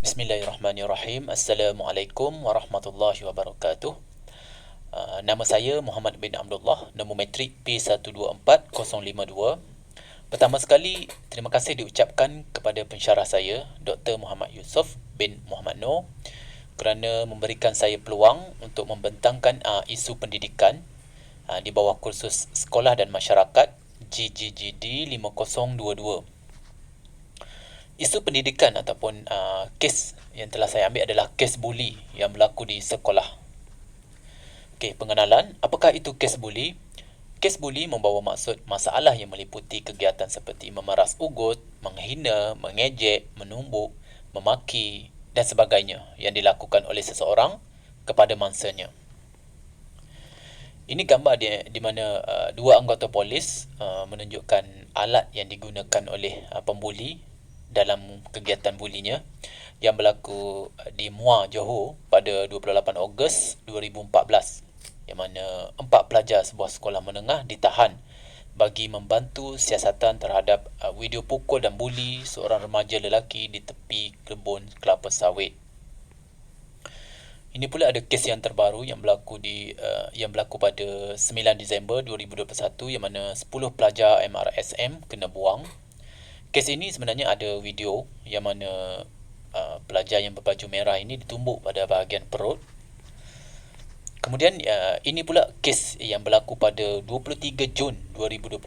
Bismillahirrahmanirrahim. Assalamualaikum warahmatullahi wabarakatuh. Nama saya Muhammad bin Abdullah, nombor matrik P124052. Pertama sekali, terima kasih diucapkan kepada pensyarah saya, Dr. Muhammad Yusof bin Muhammad Noor, kerana memberikan saya peluang untuk membentangkan isu pendidikan di bawah kursus Sekolah dan Masyarakat GGGD 5022. Isu pendidikan ataupun kes yang telah saya ambil adalah kes buli yang berlaku di sekolah. Okey, pengenalan. Apakah itu kes buli? Kes buli membawa maksud masalah yang meliputi kegiatan seperti memeras ugut, menghina, mengejek, menumbuk, memaki dan sebagainya yang dilakukan oleh seseorang kepada mangsanya. Ini gambar di mana dua anggota polis menunjukkan alat yang digunakan oleh pembuli dalam kegiatan bulinya yang berlaku di Muar, Johor pada 28 Ogos 2014, yang mana 4 pelajar sebuah sekolah menengah ditahan bagi membantu siasatan terhadap video pukul dan buli seorang remaja lelaki di tepi kebun kelapa sawit. Ini pula ada kes yang terbaru yang berlaku pada 9 Disember 2021, yang mana 10 pelajar MRSM kena buang. Kes ini sebenarnya ada video yang mana pelajar yang berbaju merah ini ditumbuk pada bahagian perut. Kemudian ini pula kes yang berlaku pada 23 Jun 2022,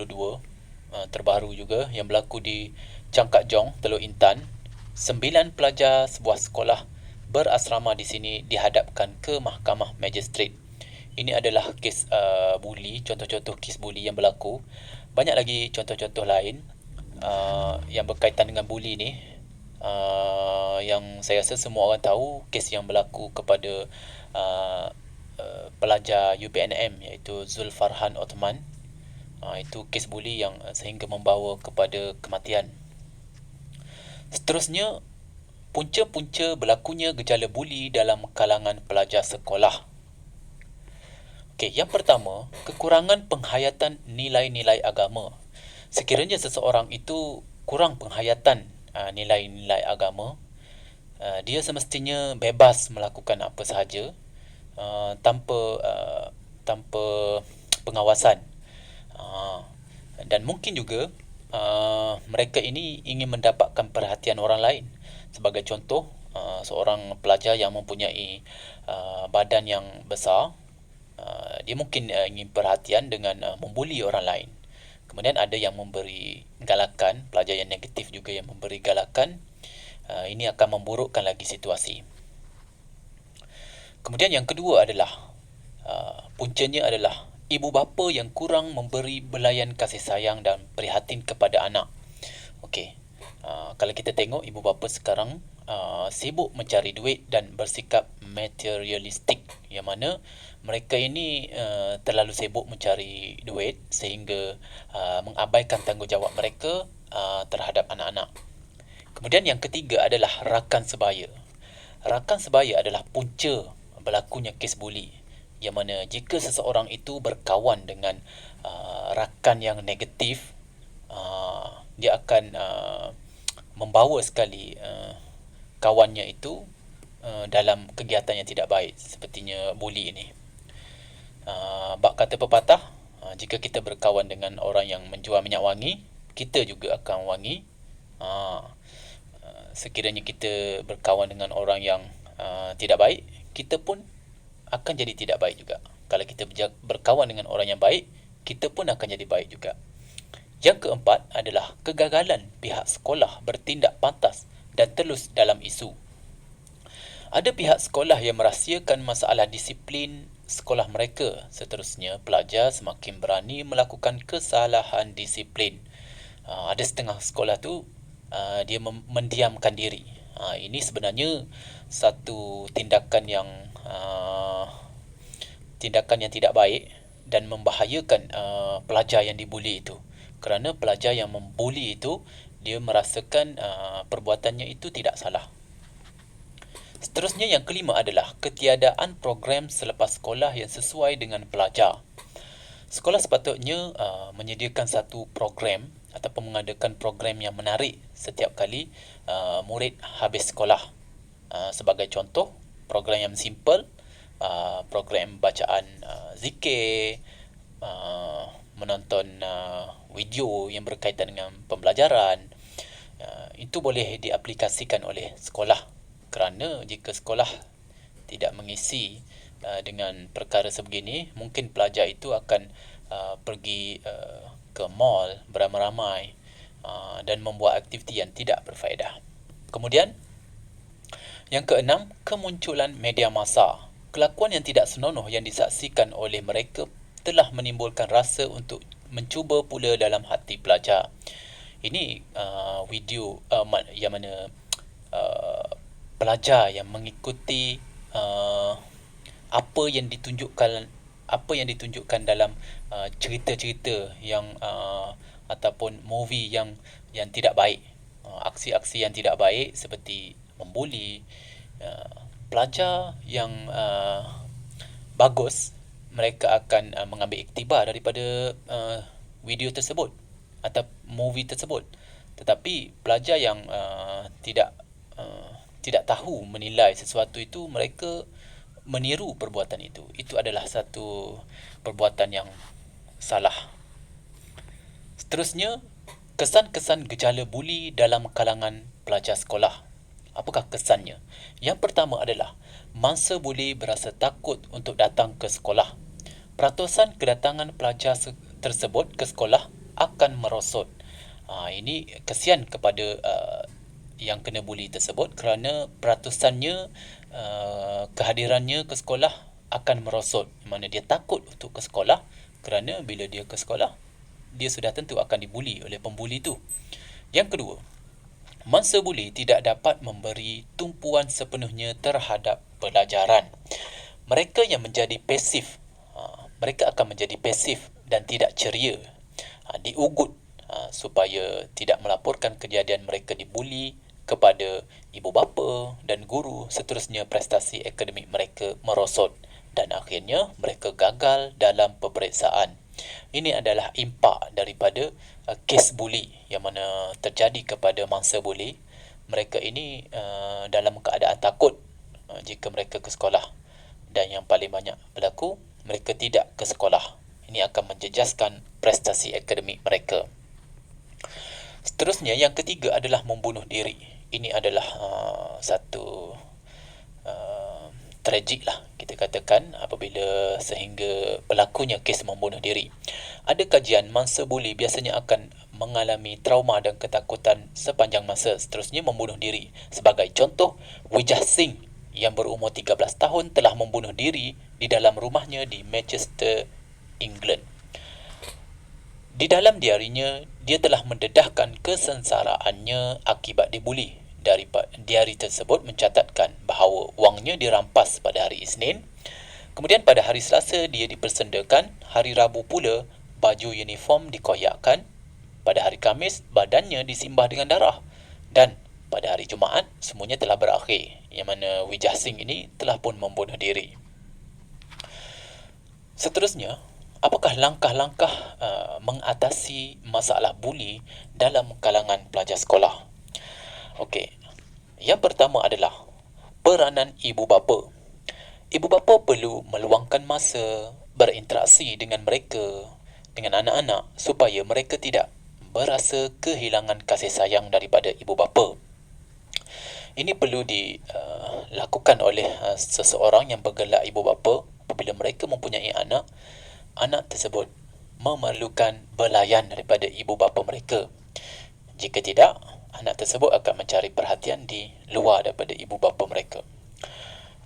terbaru juga, yang berlaku di Cangkat Jong, Teluk Intan. 9 pelajar sebuah sekolah berasrama di sini dihadapkan ke Mahkamah Magistrate. Ini adalah kes buli, contoh-contoh kes buli yang berlaku. Banyak lagi contoh-contoh lain yang berkaitan dengan buli ni, yang saya rasa semua orang tahu kes yang berlaku kepada pelajar UPNM iaitu Zulfarhan Othman. Itu kes buli yang sehingga membawa kepada kematian. Seterusnya, punca-punca berlakunya gejala buli dalam kalangan pelajar sekolah. Okey, yang pertama, kekurangan penghayatan nilai-nilai agama. Sekiranya seseorang itu kurang penghayatan nilai-nilai agama, dia semestinya bebas melakukan apa sahaja tanpa pengawasan. Dan mungkin juga mereka ini ingin mendapatkan perhatian orang lain. Sebagai contoh, seorang pelajar yang mempunyai badan yang besar, dia mungkin ingin perhatian dengan membuli orang lain. Kemudian ada yang memberi galakan, pelajar yang negatif juga yang memberi galakan. Ini akan memburukkan lagi situasi. Kemudian yang kedua adalah puncanya adalah ibu bapa yang kurang memberi belayan kasih sayang dan prihatin kepada anak. Okey, kalau kita tengok ibu bapa sekarang sibuk mencari duit dan bersikap materialistik, yang mana mereka ini terlalu sibuk mencari duit sehingga mengabaikan tanggungjawab mereka terhadap anak-anak. Kemudian yang ketiga adalah rakan sebaya. Rakan sebaya adalah punca berlakunya kes buli, yang mana jika seseorang itu berkawan dengan rakan yang negatif, dia akan membawa sekali kawannya itu dalam kegiatan yang tidak baik, sepertinya buli ini. Bak kata pepatah, jika kita berkawan dengan orang yang menjual minyak wangi, kita juga akan wangi. Sekiranya kita berkawan dengan orang yang tidak baik, kita pun akan jadi tidak baik juga. Kalau kita berkawan dengan orang yang baik, kita pun akan jadi baik juga. Yang keempat adalah kegagalan pihak sekolah bertindak pantas dan telus dalam isu. Ada pihak sekolah yang merahsiakan masalah disiplin sekolah mereka. Seterusnya, pelajar semakin berani melakukan kesalahan disiplin. Ada setengah sekolah tu dia mendiamkan diri. Ini sebenarnya satu tindakan yang tidak baik dan membahayakan pelajar yang dibuli itu. Kerana pelajar yang membuli itu, dia merasakan perbuatannya itu tidak salah. Seterusnya, yang kelima adalah ketiadaan program selepas sekolah yang sesuai dengan pelajar. Sekolah sepatutnya menyediakan satu program ataupun mengadakan program yang menarik setiap kali murid habis sekolah. Sebagai contoh, program yang simple, program bacaan zikir, menonton video yang berkaitan dengan pembelajaran, itu boleh diaplikasikan oleh sekolah. Kerana jika sekolah tidak mengisi dengan perkara sebegini, mungkin pelajar itu akan pergi ke mall beramai-ramai dan membuat aktiviti yang tidak berfaedah. Kemudian, yang keenam, kemunculan media massa. Kelakuan yang tidak senonoh yang disaksikan oleh mereka telah menimbulkan rasa untuk mencuba pula dalam hati pelajar. Ini video yang mana pelajar yang mengikuti apa yang ditunjukkan dalam cerita-cerita yang ataupun movie yang tidak baik, aksi-aksi yang tidak baik seperti membuli. Pelajar yang bagus, mereka akan mengambil iktibar daripada video tersebut atau movie tersebut. Tetapi pelajar yang tidak tahu menilai sesuatu itu, mereka meniru perbuatan itu. Itu adalah satu perbuatan yang salah. Seterusnya, kesan-kesan gejala buli dalam kalangan pelajar sekolah. Apakah kesannya? Yang pertama adalah mangsa buli berasa takut untuk datang ke sekolah. Peratusan kedatangan pelajar tersebut ke sekolah akan merosot. Ini kesian kepada yang kena buli tersebut kerana peratusannya, kehadirannya ke sekolah akan merosot. Mana dia takut untuk ke sekolah kerana bila dia ke sekolah, dia sudah tentu akan dibuli oleh pembuli itu. Yang kedua, mangsa buli tidak dapat memberi tumpuan sepenuhnya terhadap pelajaran. Mereka yang menjadi pasif, mereka akan menjadi pasif dan tidak ceria. Diugut supaya tidak melaporkan kejadian mereka dibuli kepada ibu bapa dan guru. Seterusnya, prestasi akademik mereka merosot dan akhirnya mereka gagal dalam peperiksaan. Ini adalah impak daripada kes buli yang mana terjadi kepada mangsa buli. Mereka ini dalam keadaan takut jika mereka ke sekolah, dan yang paling banyak berlaku, mereka tidak ke sekolah. Ini akan menjejaskan prestasi akademik mereka. Seterusnya, yang ketiga adalah membunuh diri. Ini adalah satu tragik lah, kita katakan, apabila sehingga berlakunya kes membunuh diri. Ada kajian mangsa buli biasanya akan mengalami trauma dan ketakutan sepanjang masa. Seterusnya, membunuh diri. Sebagai contoh, Wijah Singh yang berumur 13 tahun telah membunuh diri di dalam rumahnya di Manchester, England. Di dalam diarinya, dia telah mendedahkan kesensaraannya akibat dibuli. Diari tersebut mencatatkan bahawa wangnya dirampas pada hari Isnin. Kemudian pada hari Selasa dia dipersendakan. Hari Rabu pula baju uniform dikoyakkan. Pada hari Khamis badannya disimbah dengan darah. Dan pada hari Jumaat semuanya telah berakhir, yang mana Wijah Singh ini telah pun membunuh diri. Seterusnya, apakah langkah-langkah mengatasi masalah buli dalam kalangan pelajar sekolah? Okey. Yang pertama adalah peranan ibu bapa. Ibu bapa perlu meluangkan masa berinteraksi dengan mereka, dengan anak-anak, supaya mereka tidak berasa kehilangan kasih sayang daripada ibu bapa. Ini perlu dilakukan oleh seseorang yang bergelar ibu bapa. Apabila mereka mempunyai anak, anak tersebut memerlukan belayan daripada ibu bapa mereka. Jika tidak, anak tersebut akan mencari perhatian di luar daripada ibu bapa mereka.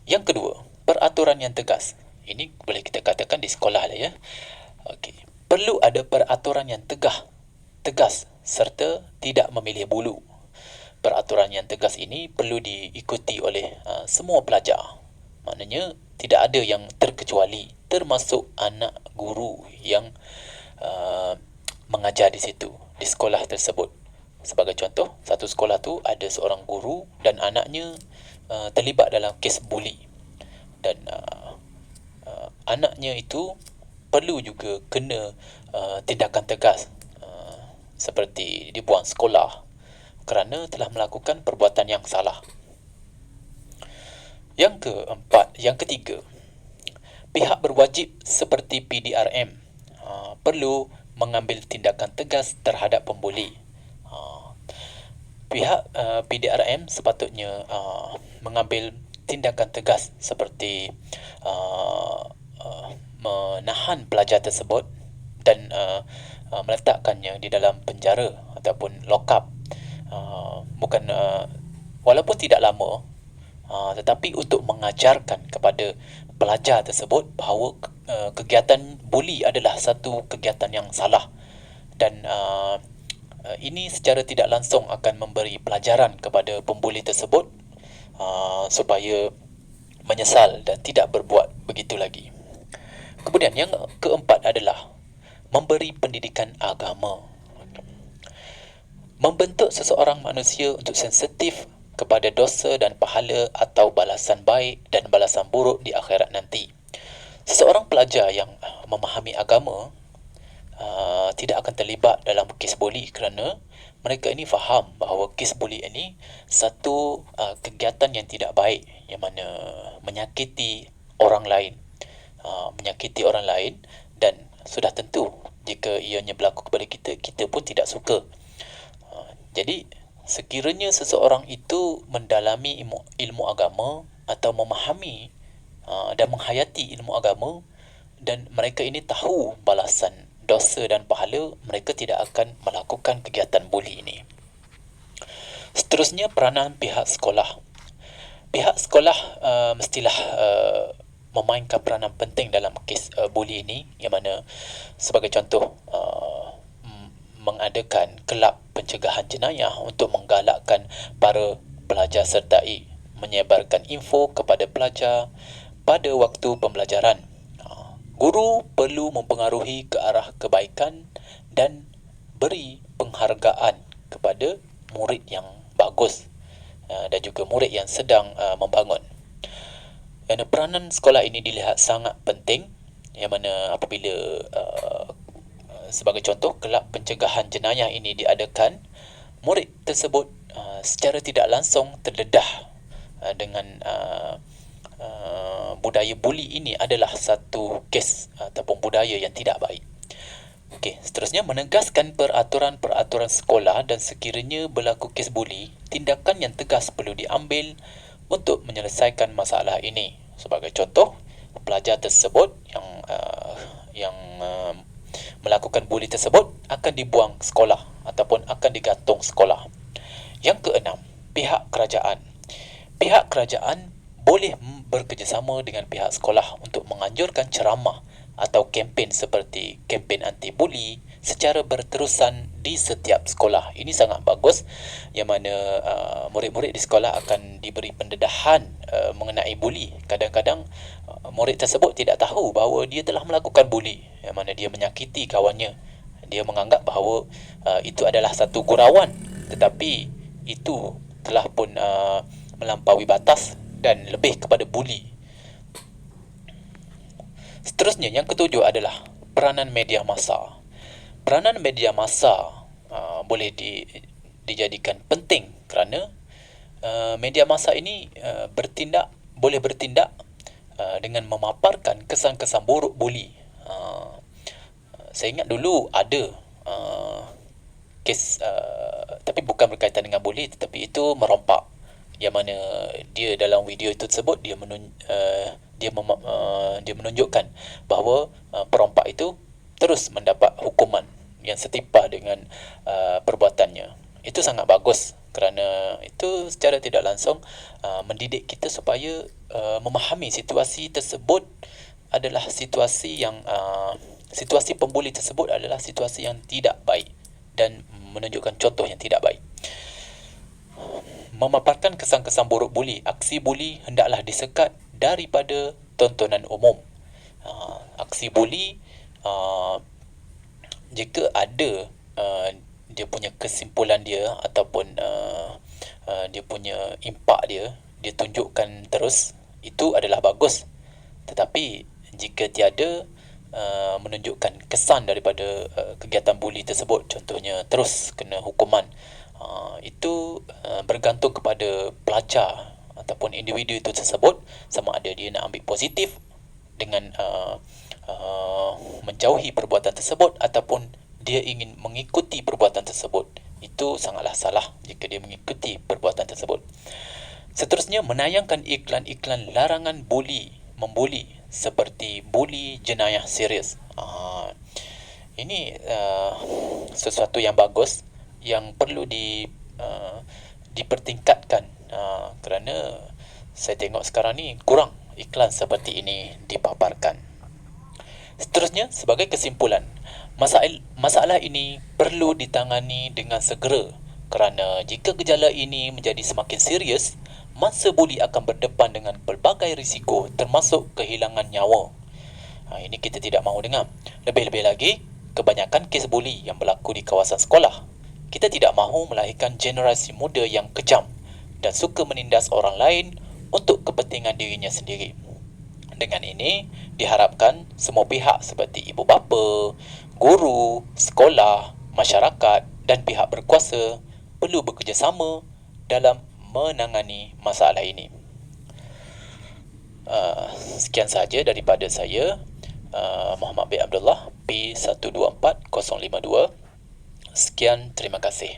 Yang kedua, peraturan yang tegas. Ini boleh kita katakan di sekolah lah ya. Okey. Perlu ada peraturan yang tegas serta tidak memilih bulu. Peraturan yang tegas ini perlu diikuti oleh semua pelajar. Maknanya tidak ada yang terkecuali, termasuk anak guru yang mengajar di situ, di sekolah tersebut. Sebagai contoh, satu sekolah tu ada seorang guru dan anaknya terlibat dalam kes buli. Dan anaknya itu perlu juga kena tindakan tegas, seperti dibuang sekolah kerana telah melakukan perbuatan yang salah. Yang ketiga, pihak berwajib seperti PDRM perlu mengambil tindakan tegas terhadap pembuli. Uh, Pihak PDRM sepatutnya mengambil tindakan tegas seperti uh, menahan pelajar tersebut dan meletakkannya di dalam penjara ataupun lock up. Bukan walaupun tidak lama, tetapi untuk mengajarkan kepada pelajar tersebut bahawa kegiatan buli adalah satu kegiatan yang salah, dan ini secara tidak langsung akan memberi pelajaran kepada pembuli tersebut supaya menyesal dan tidak berbuat begitu lagi. Kemudian yang keempat adalah memberi pendidikan agama. Membentuk seseorang manusia untuk sensitif kepada dosa dan pahala atau balasan baik dan balasan buruk di akhirat nanti. Seseorang pelajar yang memahami agama tidak akan terlibat dalam kes buli kerana mereka ini faham bahawa kes buli ini satu kegiatan yang tidak baik, yang mana menyakiti orang lain, dan sudah tentu jika ianya berlaku kepada kita, kita pun tidak suka. Jadi sekiranya seseorang itu mendalami ilmu agama atau memahami dan menghayati ilmu agama, dan mereka ini tahu balasan dosa dan pahala, mereka tidak akan melakukan kegiatan buli ini. Seterusnya, peranan pihak sekolah. Pihak sekolah mestilah memainkan peranan penting dalam kes buli ini, yang mana sebagai contoh mengadakan kelab pencegahan jenayah untuk menggalakkan para pelajar sertai menyebarkan info kepada pelajar pada waktu pembelajaran. Guru perlu mempengaruhi ke arah kebaikan dan beri penghargaan kepada murid yang bagus dan juga murid yang sedang membangun. Dan peranan sekolah ini dilihat sangat penting, yang mana apabila sebagai contoh kelab pencegahan jenayah ini diadakan, murid tersebut secara tidak langsung terdedah dengan budaya buli ini adalah satu kes ataupun budaya yang tidak baik. Okey, seterusnya menegaskan peraturan-peraturan sekolah, dan sekiranya berlaku kes buli, tindakan yang tegas perlu diambil untuk menyelesaikan masalah ini. Sebagai contoh, pelajar tersebut yang melakukan buli tersebut akan dibuang sekolah ataupun akan digantung sekolah. Yang keenam, pihak kerajaan. Pihak kerajaan boleh bekerjasama dengan pihak sekolah untuk menganjurkan ceramah atau kempen seperti kempen anti-buli secara berterusan di setiap sekolah. Ini sangat bagus, yang mana murid-murid di sekolah akan diberi pendedahan mengenai buli. Kadang-kadang murid tersebut tidak tahu bahawa dia telah melakukan buli, yang mana dia menyakiti kawannya. Dia menganggap bahawa itu adalah satu gurauan, tetapi itu telah pun melampaui batas dan lebih kepada buli. Seterusnya, yang ketujuh adalah peranan media massa. Peranan media massa boleh dijadikan penting kerana media massa ini boleh bertindak dengan memaparkan kesan-kesan buruk buli. Saya ingat dulu ada kes, tapi bukan berkaitan dengan buli, tetapi itu merompak, yang mana dia dalam video itu tersebut dia menunjukkan bahawa perompak itu terus mendapat hukuman yang setimpal dengan perbuatannya. Itu sangat bagus kerana itu secara tidak langsung mendidik kita supaya memahami situasi tersebut adalah situasi yang situasi pembuli tersebut adalah situasi yang tidak baik dan menunjukkan contoh yang tidak baik. Memaparkan kesan-kesan buruk buli. Aksi buli hendaklah disekat daripada tontonan umum. Aksi buli, jika ada dia punya kesimpulan dia ataupun dia punya impak dia tunjukkan terus, itu adalah bagus. Tetapi jika tiada menunjukkan kesan daripada kegiatan buli tersebut, contohnya terus kena hukuman, itu bergantung kepada pelajar ataupun individu itu tersebut, sama ada dia nak ambil positif dengan menjauhi perbuatan tersebut ataupun dia ingin mengikuti perbuatan tersebut. Itu sangatlah salah jika dia mengikuti perbuatan tersebut. Seterusnya, menayangkan iklan-iklan larangan membuli seperti buli jenayah serius. Ini sesuatu yang bagus yang perlu dipertingkatkan, kerana saya tengok sekarang ni kurang iklan seperti ini dipaparkan. Seterusnya, sebagai kesimpulan, masalah ini perlu ditangani dengan segera, kerana jika gejala ini menjadi semakin serius, mangsa buli akan berdepan dengan pelbagai risiko termasuk kehilangan nyawa. Ini kita tidak mahu dengar. Lebih-lebih lagi, kebanyakan kes buli yang berlaku di kawasan sekolah. Kita tidak mahu melahirkan generasi muda yang kejam dan suka menindas orang lain untuk kepentingan dirinya sendiri. Dengan ini, diharapkan semua pihak seperti ibu bapa, guru, sekolah, masyarakat dan pihak berkuasa perlu bekerjasama dalam menangani masalah ini. Sekian sahaja daripada saya, Muhammad bin Abdullah, P124052. Sekian, terima kasih.